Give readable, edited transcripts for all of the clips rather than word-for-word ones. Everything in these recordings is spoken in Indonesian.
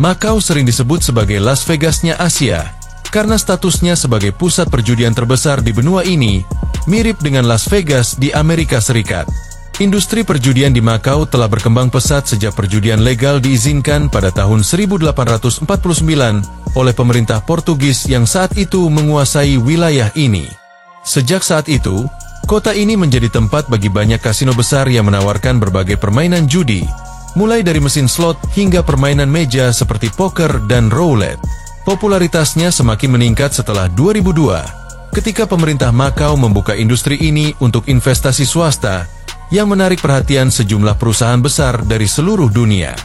Makau sering disebut sebagai Las Vegasnya Asia, karena statusnya sebagai pusat perjudian terbesar di benua ini, mirip dengan Las Vegas di Amerika Serikat. Industri perjudian di Makau telah berkembang pesat sejak perjudian legal diizinkan pada tahun 1849 oleh pemerintah Portugis yang saat itu menguasai wilayah ini. Sejak saat itu, kota ini menjadi tempat bagi banyak kasino besar yang menawarkan berbagai permainan judi, mulai dari mesin slot hingga permainan meja seperti poker dan roulette. Popularitasnya semakin meningkat setelah 2002, ketika pemerintah Makau membuka industri ini untuk investasi swasta yang menarik perhatian sejumlah perusahaan besar dari seluruh dunia.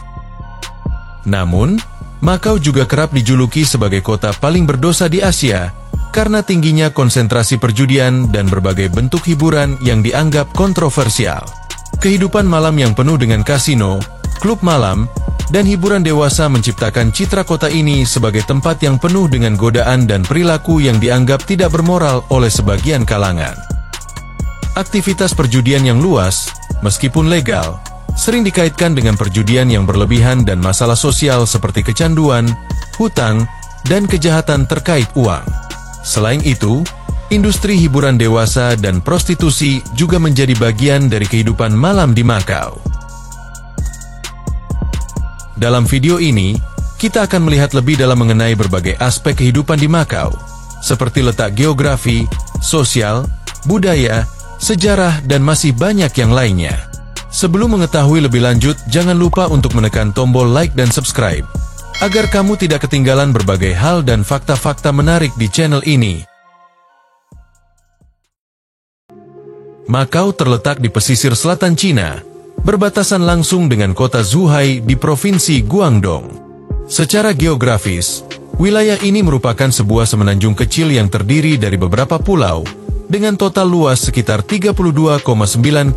Namun, Makau juga kerap dijuluki sebagai kota paling berdosa di Asia karena tingginya konsentrasi perjudian dan berbagai bentuk hiburan yang dianggap kontroversial. Kehidupan malam yang penuh dengan kasino, klub malam, dan hiburan dewasa menciptakan citra kota ini sebagai tempat yang penuh dengan godaan dan perilaku yang dianggap tidak bermoral oleh sebagian kalangan. Aktivitas perjudian yang luas, meskipun legal, sering dikaitkan dengan perjudian yang berlebihan dan masalah sosial seperti kecanduan, hutang, dan kejahatan terkait uang. Selain itu, industri hiburan dewasa dan prostitusi juga menjadi bagian dari kehidupan malam di Makau. Dalam video ini, kita akan melihat lebih dalam mengenai berbagai aspek kehidupan di Makau, seperti letak geografi, sosial, budaya, sejarah, dan masih banyak yang lainnya. Sebelum mengetahui lebih lanjut, jangan lupa untuk menekan tombol like dan subscribe, agar kamu tidak ketinggalan berbagai hal dan fakta-fakta menarik di channel ini. Makau terletak di pesisir selatan Cina, berbatasan langsung dengan kota Zhuhai di provinsi Guangdong. Secara geografis, wilayah ini merupakan sebuah semenanjung kecil yang terdiri dari beberapa pulau, dengan total luas sekitar 32,9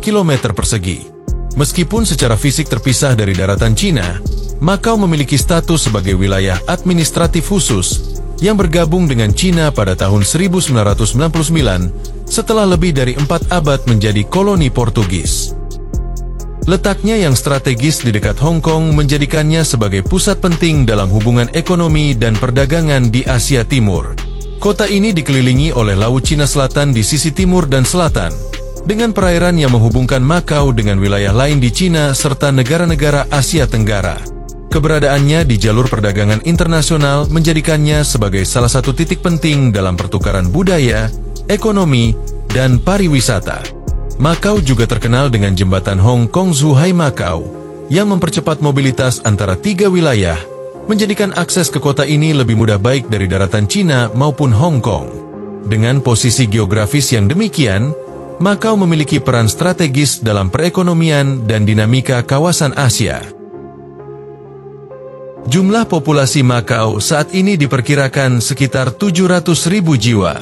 km persegi. Meskipun secara fisik terpisah dari daratan Cina, Makau memiliki status sebagai wilayah administratif khusus yang bergabung dengan Cina pada tahun 1999 setelah lebih dari 4 abad menjadi koloni Portugis. Letaknya yang strategis di dekat Hong Kong menjadikannya sebagai pusat penting dalam hubungan ekonomi dan perdagangan di Asia Timur. Kota ini dikelilingi oleh Laut Cina Selatan di sisi timur dan selatan, dengan perairan yang menghubungkan Makau dengan wilayah lain di Cina serta negara-negara Asia Tenggara. Keberadaannya di jalur perdagangan internasional menjadikannya sebagai salah satu titik penting dalam pertukaran budaya, ekonomi, dan pariwisata. Makau juga terkenal dengan jembatan Hong Kong-Zhuhai Makau, yang mempercepat mobilitas antara 3 wilayah, menjadikan akses ke kota ini lebih mudah baik dari daratan Cina maupun Hong Kong. Dengan posisi geografis yang demikian, Makau memiliki peran strategis dalam perekonomian dan dinamika kawasan Asia. Jumlah populasi Makau saat ini diperkirakan sekitar 700.000 jiwa.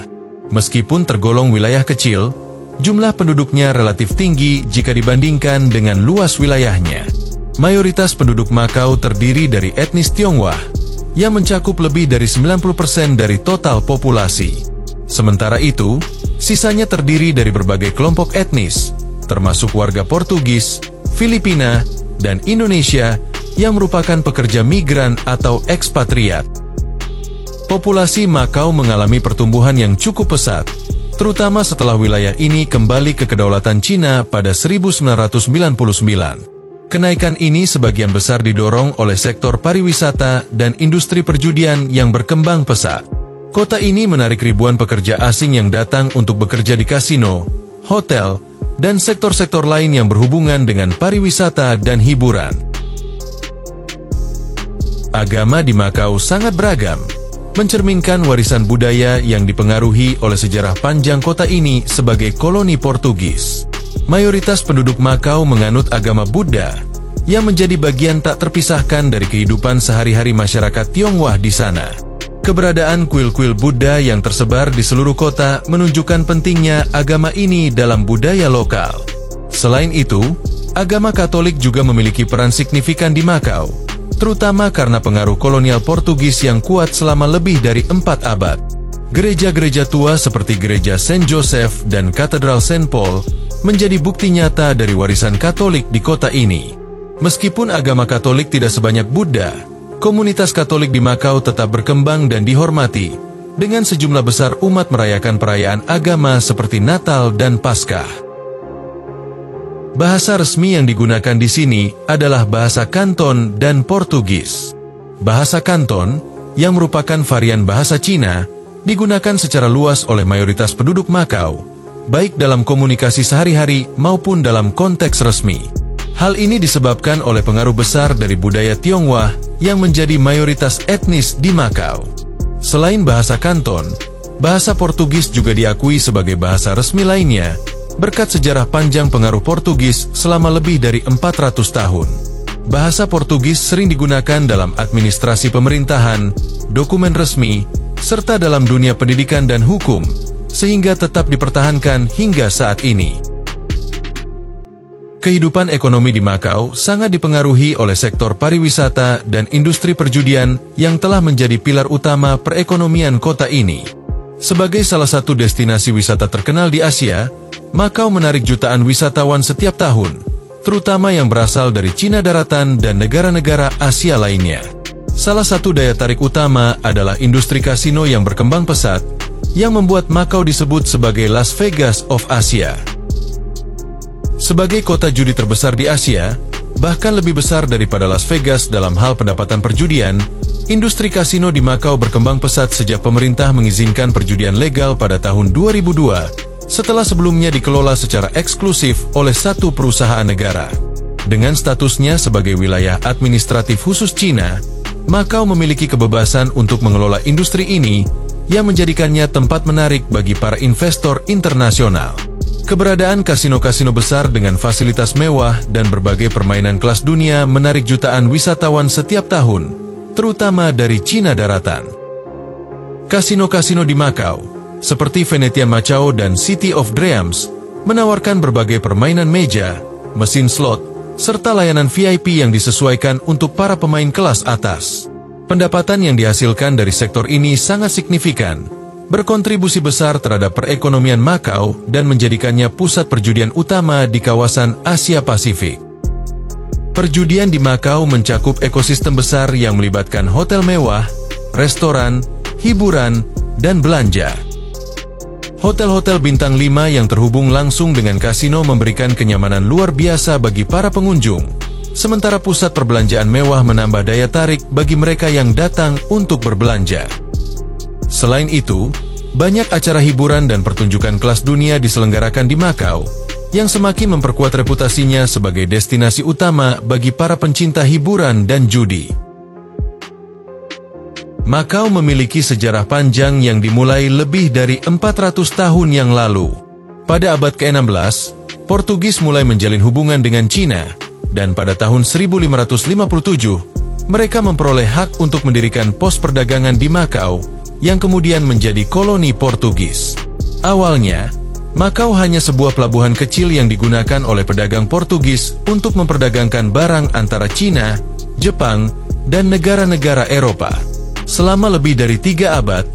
Meskipun tergolong wilayah kecil, jumlah penduduknya relatif tinggi jika dibandingkan dengan luas wilayahnya. Mayoritas penduduk Makau terdiri dari etnis Tionghoa, yang mencakup lebih dari 90% dari total populasi. Sementara itu, sisanya terdiri dari berbagai kelompok etnis, termasuk warga Portugis, Filipina, dan Indonesia, yang merupakan pekerja migran atau ekspatriat. Populasi Makau mengalami pertumbuhan yang cukup pesat, terutama setelah wilayah ini kembali ke kedaulatan Cina pada 1999. Kenaikan ini sebagian besar didorong oleh sektor pariwisata dan industri perjudian yang berkembang pesat. Kota ini menarik ribuan pekerja asing yang datang untuk bekerja di kasino, hotel, dan sektor-sektor lain yang berhubungan dengan pariwisata dan hiburan. Agama di Makau sangat beragam, mencerminkan warisan budaya yang dipengaruhi oleh sejarah panjang kota ini sebagai koloni Portugis. Mayoritas penduduk Makau menganut agama Buddha, yang menjadi bagian tak terpisahkan dari kehidupan sehari-hari masyarakat Tionghoa di sana. Keberadaan kuil-kuil Buddha yang tersebar di seluruh kota menunjukkan pentingnya agama ini dalam budaya lokal. Selain itu, agama Katolik juga memiliki peran signifikan di Makau, terutama karena pengaruh kolonial Portugis yang kuat selama lebih dari 4 abad. Gereja-gereja tua seperti Gereja Saint Joseph dan Katedral Saint Paul menjadi bukti nyata dari warisan Katolik di kota ini. Meskipun agama Katolik tidak sebanyak Buddha, komunitas Katolik di Makau tetap berkembang dan dihormati, dengan sejumlah besar umat merayakan perayaan agama seperti Natal dan Paskah. Bahasa resmi yang digunakan di sini adalah bahasa Kanton dan Portugis. Bahasa Kanton, yang merupakan varian bahasa Cina, digunakan secara luas oleh mayoritas penduduk Makau, baik dalam komunikasi sehari-hari maupun dalam konteks resmi. Hal ini disebabkan oleh pengaruh besar dari budaya Tionghoa yang menjadi mayoritas etnis di Makau. Selain bahasa Kanton, bahasa Portugis juga diakui sebagai bahasa resmi lainnya, berkat sejarah panjang pengaruh Portugis selama lebih dari 400 tahun. Bahasa Portugis sering digunakan dalam administrasi pemerintahan, dokumen resmi, serta dalam dunia pendidikan dan hukum, sehingga tetap dipertahankan hingga saat ini. Kehidupan ekonomi di Makau sangat dipengaruhi oleh sektor pariwisata dan industri perjudian yang telah menjadi pilar utama perekonomian kota ini. Sebagai salah satu destinasi wisata terkenal di Asia, Makau menarik jutaan wisatawan setiap tahun, terutama yang berasal dari Cina daratan dan negara-negara Asia lainnya. Salah satu daya tarik utama adalah industri kasino yang berkembang pesat, yang membuat Makau disebut sebagai Las Vegas of Asia. Sebagai kota judi terbesar di Asia, bahkan lebih besar daripada Las Vegas dalam hal pendapatan perjudian, industri kasino di Makau berkembang pesat sejak pemerintah mengizinkan perjudian legal pada tahun 2002, setelah sebelumnya dikelola secara eksklusif oleh satu perusahaan negara. Dengan statusnya sebagai wilayah administratif khusus Cina, Makau memiliki kebebasan untuk mengelola industri ini yang menjadikannya tempat menarik bagi para investor internasional. Keberadaan kasino-kasino besar dengan fasilitas mewah dan berbagai permainan kelas dunia menarik jutaan wisatawan setiap tahun, terutama dari Cina daratan. Kasino-kasino di Makau, seperti Venetian Macao dan City of Dreams, menawarkan berbagai permainan meja, mesin slot, serta layanan VIP yang disesuaikan untuk para pemain kelas atas. Pendapatan yang dihasilkan dari sektor ini sangat signifikan, berkontribusi besar terhadap perekonomian Makau dan menjadikannya pusat perjudian utama di kawasan Asia Pasifik. Perjudian di Makau mencakup ekosistem besar yang melibatkan hotel mewah, restoran, hiburan, dan belanja. Hotel-hotel bintang 5 yang terhubung langsung dengan kasino memberikan kenyamanan luar biasa bagi para pengunjung, sementara pusat perbelanjaan mewah menambah daya tarik bagi mereka yang datang untuk berbelanja. Selain itu, banyak acara hiburan dan pertunjukan kelas dunia diselenggarakan di Makau, yang semakin memperkuat reputasinya sebagai destinasi utama bagi para pencinta hiburan dan judi. Makau memiliki sejarah panjang yang dimulai lebih dari 400 tahun yang lalu. Pada abad ke-16, Portugis mulai menjalin hubungan dengan Cina, dan pada tahun 1557, mereka memperoleh hak untuk mendirikan pos perdagangan di Makau, yang kemudian menjadi koloni Portugis. Awalnya, Makau hanya sebuah pelabuhan kecil yang digunakan oleh pedagang Portugis untuk memperdagangkan barang antara Cina, Jepang, dan negara-negara Eropa. Selama lebih dari 3 abad,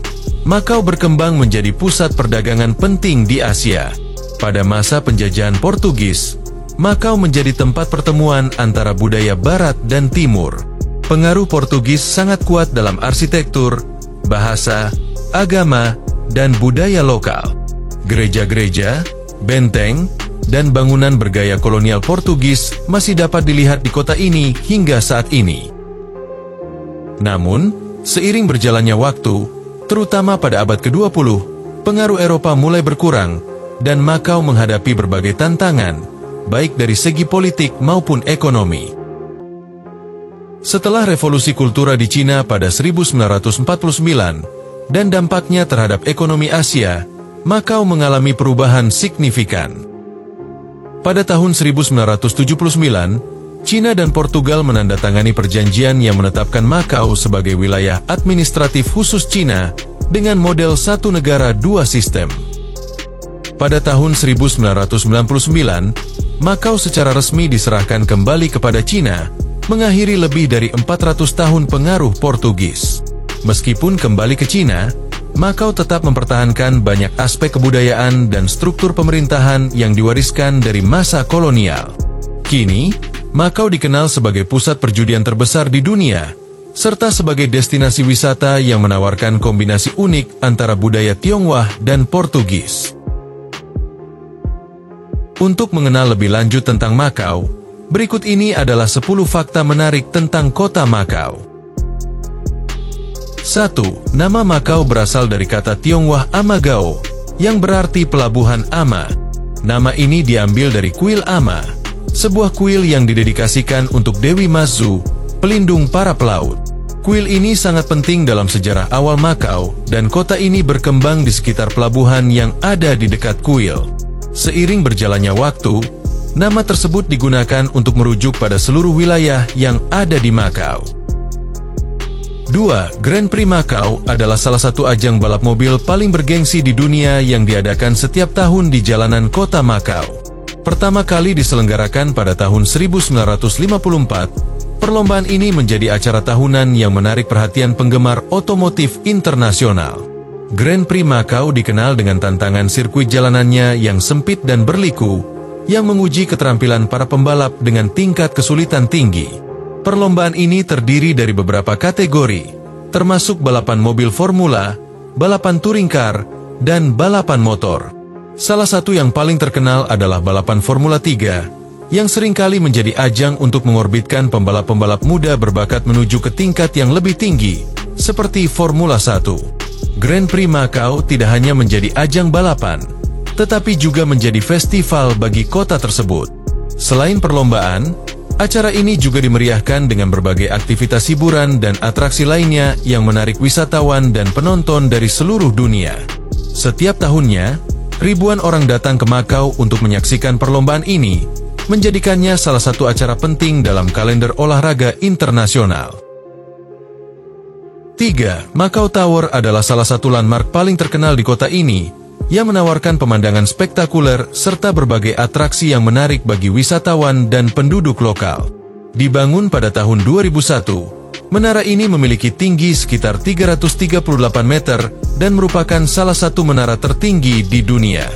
Makau berkembang menjadi pusat perdagangan penting di Asia. Pada masa penjajahan Portugis, Makau menjadi tempat pertemuan antara budaya Barat dan Timur. Pengaruh Portugis sangat kuat dalam arsitektur, bahasa, agama, dan budaya lokal. Gereja-gereja, benteng, dan bangunan bergaya kolonial Portugis masih dapat dilihat di kota ini hingga saat ini. Namun, seiring berjalannya waktu, terutama pada abad ke-20, pengaruh Eropa mulai berkurang, dan Makau menghadapi berbagai tantangan, baik dari segi politik maupun ekonomi. Setelah revolusi kultura di Cina pada 1949, dan dampaknya terhadap ekonomi Asia, Makau mengalami perubahan signifikan. Pada tahun 1979, Cina dan Portugal menandatangani perjanjian yang menetapkan Makau sebagai wilayah administratif khusus Cina dengan model satu negara dua sistem. Pada tahun 1999, Makau secara resmi diserahkan kembali kepada Cina, mengakhiri lebih dari 400 tahun pengaruh Portugis. Meskipun kembali ke Cina, Makau tetap mempertahankan banyak aspek kebudayaan dan struktur pemerintahan yang diwariskan dari masa kolonial. Kini, Makau dikenal sebagai pusat perjudian terbesar di dunia, serta sebagai destinasi wisata yang menawarkan kombinasi unik antara budaya Tionghoa dan Portugis. Untuk mengenal lebih lanjut tentang Makau, berikut ini adalah 10 fakta menarik tentang kota Makau. 1. Nama Makau berasal dari kata Tionghoa Amagao, yang berarti pelabuhan Ama. Nama ini diambil dari kuil Ama, sebuah kuil yang didedikasikan untuk Dewi Mazu, pelindung para pelaut. Kuil ini sangat penting dalam sejarah awal Makau, dan kota ini berkembang di sekitar pelabuhan yang ada di dekat kuil. Seiring berjalannya waktu, nama tersebut digunakan untuk merujuk pada seluruh wilayah yang ada di Makau. 2. Grand Prix Makau adalah salah satu ajang balap mobil paling bergengsi di dunia yang diadakan setiap tahun di jalanan kota Makau. Pertama kali diselenggarakan pada tahun 1954, perlombaan ini menjadi acara tahunan yang menarik perhatian penggemar otomotif internasional. Grand Prix Makau dikenal dengan tantangan sirkuit jalanannya yang sempit dan berliku, yang menguji keterampilan para pembalap dengan tingkat kesulitan tinggi. Perlombaan ini terdiri dari beberapa kategori, termasuk balapan mobil formula, balapan touring car, dan balapan motor. Salah satu yang paling terkenal adalah balapan Formula 3, yang seringkali menjadi ajang untuk mengorbitkan pembalap-pembalap muda berbakat menuju ke tingkat yang lebih tinggi, seperti Formula 1. Grand Prix Makau tidak hanya menjadi ajang balapan, tetapi juga menjadi festival bagi kota tersebut. Selain perlombaan, acara ini juga dimeriahkan dengan berbagai aktivitas hiburan dan atraksi lainnya yang menarik wisatawan dan penonton dari seluruh dunia. Setiap tahunnya, ribuan orang datang ke Makau untuk menyaksikan perlombaan ini, menjadikannya salah satu acara penting dalam kalender olahraga internasional. 3. Makau Tower adalah salah satu landmark paling terkenal di kota ini, yang menawarkan pemandangan spektakuler serta berbagai atraksi yang menarik bagi wisatawan dan penduduk lokal. Dibangun pada tahun 2001, menara ini memiliki tinggi sekitar 338 meter dan merupakan salah satu menara tertinggi di dunia.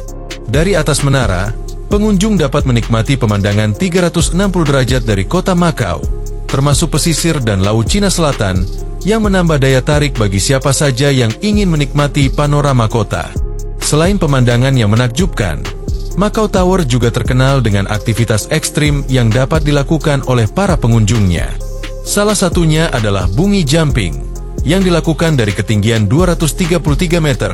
Dari atas menara, pengunjung dapat menikmati pemandangan 360 derajat dari kota Makau, termasuk pesisir dan Laut Cina Selatan, yang menambah daya tarik bagi siapa saja yang ingin menikmati panorama kota. Selain pemandangan yang menakjubkan, Makau Tower juga terkenal dengan aktivitas ekstrim yang dapat dilakukan oleh para pengunjungnya. Salah satunya adalah bungee jumping, yang dilakukan dari ketinggian 233 meter,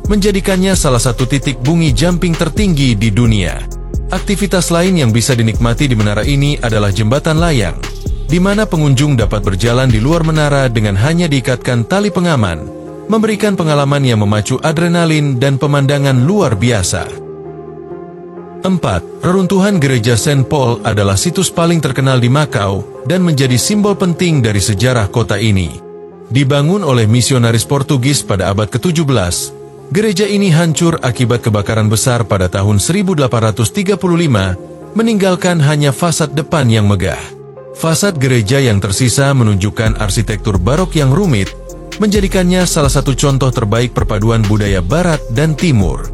menjadikannya salah satu titik bungee jumping tertinggi di dunia. Aktivitas lain yang bisa dinikmati di menara ini adalah jembatan layang, di mana pengunjung dapat berjalan di luar menara dengan hanya diikatkan tali pengaman, memberikan pengalaman yang memacu adrenalin dan pemandangan luar biasa. 4. Reruntuhan Gereja St. Paul adalah situs paling terkenal di Makau dan menjadi simbol penting dari sejarah kota ini. Dibangun oleh misionaris Portugis pada abad ke-17, gereja ini hancur akibat kebakaran besar pada tahun 1835, meninggalkan hanya fasad depan yang megah. Fasad gereja yang tersisa menunjukkan arsitektur barok yang rumit, menjadikannya salah satu contoh terbaik perpaduan budaya Barat dan Timur.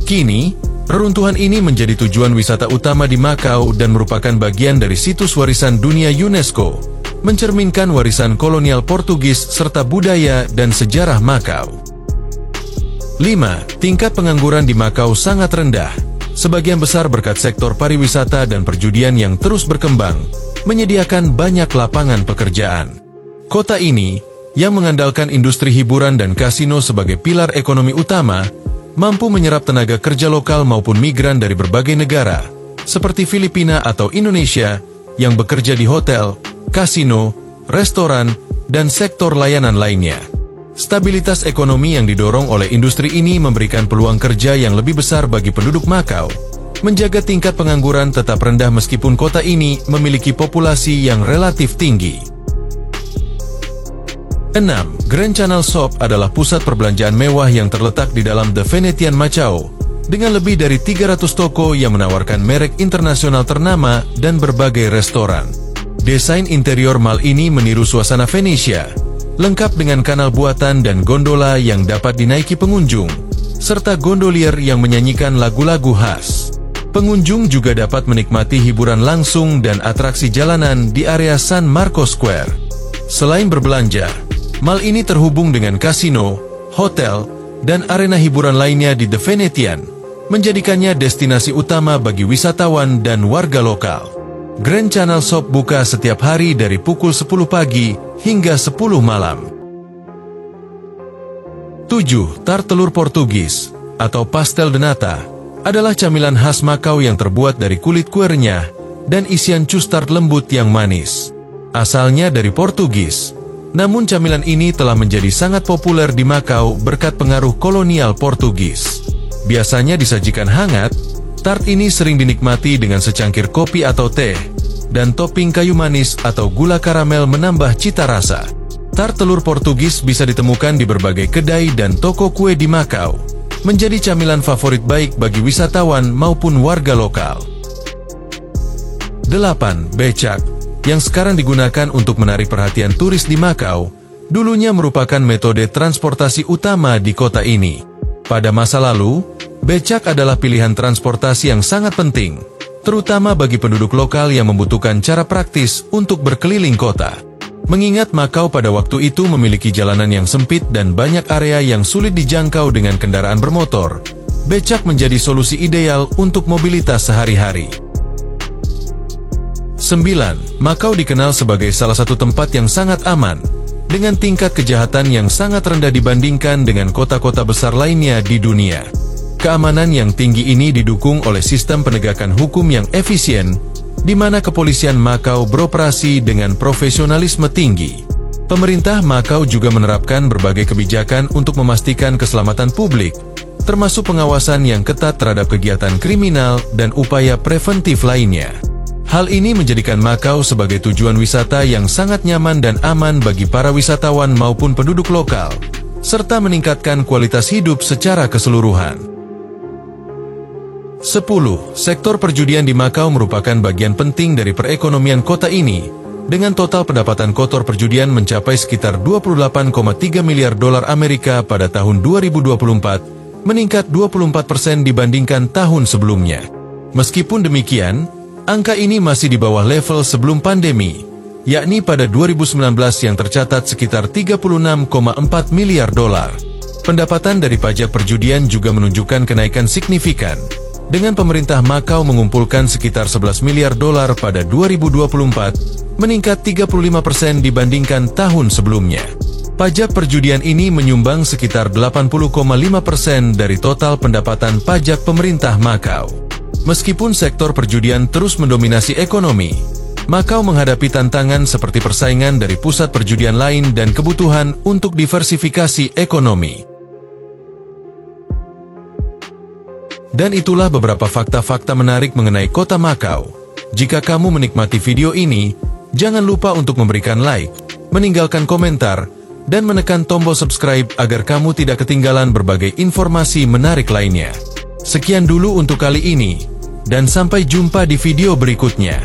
Kini, reruntuhan ini menjadi tujuan wisata utama di Makau dan merupakan bagian dari situs warisan dunia UNESCO, mencerminkan warisan kolonial Portugis serta budaya dan sejarah Makau. 5. Tingkat pengangguran di Makau sangat rendah, sebagian besar berkat sektor pariwisata dan perjudian yang terus berkembang, menyediakan banyak lapangan pekerjaan. Kota ini, yang mengandalkan industri hiburan dan kasino sebagai pilar ekonomi utama, mampu menyerap tenaga kerja lokal maupun migran dari berbagai negara, seperti Filipina atau Indonesia, yang bekerja di hotel, kasino, restoran, dan sektor layanan lainnya. Stabilitas ekonomi yang didorong oleh industri ini memberikan peluang kerja yang lebih besar bagi penduduk Makau, menjaga tingkat pengangguran tetap rendah meskipun kota ini memiliki populasi yang relatif tinggi. 6. Grand Canal Shop adalah pusat perbelanjaan mewah yang terletak di dalam The Venetian Macao, dengan lebih dari 300 toko yang menawarkan merek internasional ternama dan berbagai restoran. Desain interior mall ini meniru suasana Venesia, lengkap dengan kanal buatan dan gondola yang dapat dinaiki pengunjung, serta gondolier yang menyanyikan lagu-lagu khas. Pengunjung juga dapat menikmati hiburan langsung dan atraksi jalanan di area San Marco Square. Selain berbelanja, mal ini terhubung dengan kasino, hotel, dan arena hiburan lainnya di The Venetian, menjadikannya destinasi utama bagi wisatawan dan warga lokal. Grand Canal Shop buka setiap hari dari pukul 10 pagi hingga 10 malam. 7. Tart telur Portugis atau pastel de nata adalah camilan khas Makau yang terbuat dari kulit kue renyah dan isian cus tart lembut yang manis. Asalnya dari Portugis, namun camilan ini telah menjadi sangat populer di Makau berkat pengaruh kolonial Portugis. Biasanya disajikan hangat, tart ini sering dinikmati dengan secangkir kopi atau teh, dan topping kayu manis atau gula karamel menambah cita rasa. Tart telur Portugis bisa ditemukan di berbagai kedai dan toko kue di Makau, menjadi camilan favorit baik bagi wisatawan maupun warga lokal. 8. Becak, yang sekarang digunakan untuk menarik perhatian turis di Makau, dulunya merupakan metode transportasi utama di kota ini. Pada masa lalu, becak adalah pilihan transportasi yang sangat penting, terutama bagi penduduk lokal yang membutuhkan cara praktis untuk berkeliling kota. Mengingat Makau pada waktu itu memiliki jalanan yang sempit dan banyak area yang sulit dijangkau dengan kendaraan bermotor, becak menjadi solusi ideal untuk mobilitas sehari-hari. 9. Makau dikenal sebagai salah satu tempat yang sangat aman, dengan tingkat kejahatan yang sangat rendah dibandingkan dengan kota-kota besar lainnya di dunia. Keamanan yang tinggi ini didukung oleh sistem penegakan hukum yang efisien, di mana kepolisian Makau beroperasi dengan profesionalisme tinggi. Pemerintah Makau juga menerapkan berbagai kebijakan untuk memastikan keselamatan publik, termasuk pengawasan yang ketat terhadap kegiatan kriminal dan upaya preventif lainnya. Hal ini menjadikan Makau sebagai tujuan wisata yang sangat nyaman dan aman bagi para wisatawan maupun penduduk lokal, serta meningkatkan kualitas hidup secara keseluruhan. 10. Sektor perjudian di Makau merupakan bagian penting dari perekonomian kota ini, dengan total pendapatan kotor perjudian mencapai sekitar 28,3 miliar dolar Amerika pada tahun 2024, meningkat 24% dibandingkan tahun sebelumnya. Meskipun demikian, angka ini masih di bawah level sebelum pandemi, yakni pada 2019 yang tercatat sekitar 36,4 miliar dolar. Pendapatan dari pajak perjudian juga menunjukkan kenaikan signifikan, dengan pemerintah Makau mengumpulkan sekitar 11 miliar dolar pada 2024, meningkat 35% dibandingkan tahun sebelumnya. Pajak perjudian ini menyumbang sekitar 80,5% dari total pendapatan pajak pemerintah Makau. Meskipun sektor perjudian terus mendominasi ekonomi, Makau menghadapi tantangan seperti persaingan dari pusat perjudian lain dan kebutuhan untuk diversifikasi ekonomi. Dan itulah beberapa fakta-fakta menarik mengenai kota Makau. Jika kamu menikmati video ini, jangan lupa untuk memberikan like, meninggalkan komentar, dan menekan tombol subscribe agar kamu tidak ketinggalan berbagai informasi menarik lainnya. Sekian dulu untuk kali ini, dan sampai jumpa di video berikutnya.